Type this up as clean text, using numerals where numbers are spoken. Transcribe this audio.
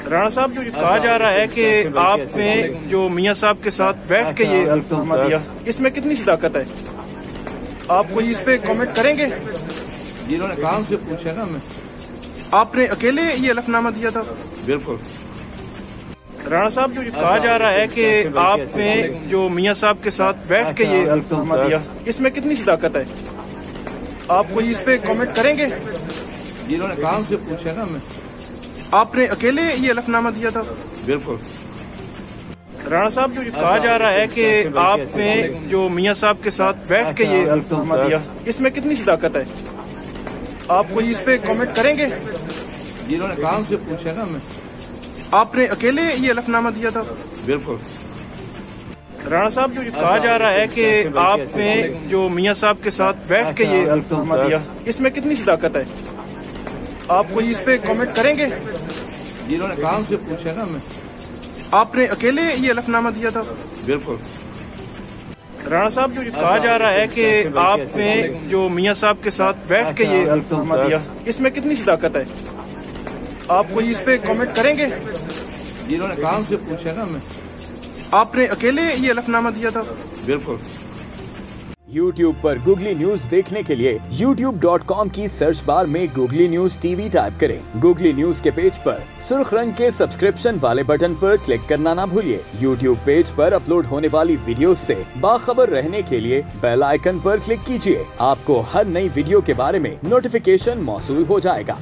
राणा साहब, जो ये कहा जा रहा है कि आपने जो मियां साहब के साथ बैठ के ये हल्फनामा दिया, इसमें कितनी सदाकत है? आप कोई इस पे कमेंट करेंगे? जिन्होंने काम से पूछा ना, मैं आपने अकेले ये हल्फनामा दिया था? बिल्कुल। राणा साहब, जो ये कहा जा रहा है कि आपने जो मियां साहब के साथ बैठ के ये हल्फनामा दिया, इसमें कितनी सदाकत है? आप कोई इस पे कमेंट करेंगे? जिन्होंने काम से पूछा ना, मैं आपने अकेले ये हल्फनामा दिया था? बिल्कुल। राणा साहब, जो ये कहा जा रहा है कि आपने जो मियां साहब के साथ बैठ के ये हल्फनामा दिया, इसमें कितनी सदाकत है? आप कोई इस पे कमेंट करेंगे? जिन्होंने काम से पूछा ना, मैं आपने अकेले ये हल्फनामा दिया था? बिल्कुल। राणा साहब, जो ये कहा जा रहा है कि आपने जो मियां साहब के साथ बैठ के ये हल्फनामा दिया, इसमें कितनी सदाकत है? आप कोई इस पे कमेंट करेंगे? जिन्होंने काम से पूछा ना, मैं आपने अकेले ये हल्फनामा दिया था? बिल्कुल। राणा साहब, जो ये कहा जा रहा है कि आपने जो मियां साहब के साथ बैठ के ये हल्फनामा दिया, इसमें कितनी सदाकत है? आप कोई इस पे कमेंट करेंगे? जिन्होंने काम से पूछा ना, मैं आपने अकेले ये हल्फनामा दिया था? बिल्कुल। YouTube पर गूगली न्यूज देखने के लिए youtube.com की सर्च बार में गूगली न्यूज टीवी टाइप करें। गूगली न्यूज के पेज पर सुर्ख रंग के सब्सक्रिप्शन वाले बटन पर क्लिक करना ना भूलिए। YouTube पेज पर अपलोड होने वाली वीडियोस से बाखबर रहने के लिए बेल आइकन पर क्लिक कीजिए। आपको हर नई वीडियो के बारे में नोटिफिकेशन मौसूल हो जाएगा।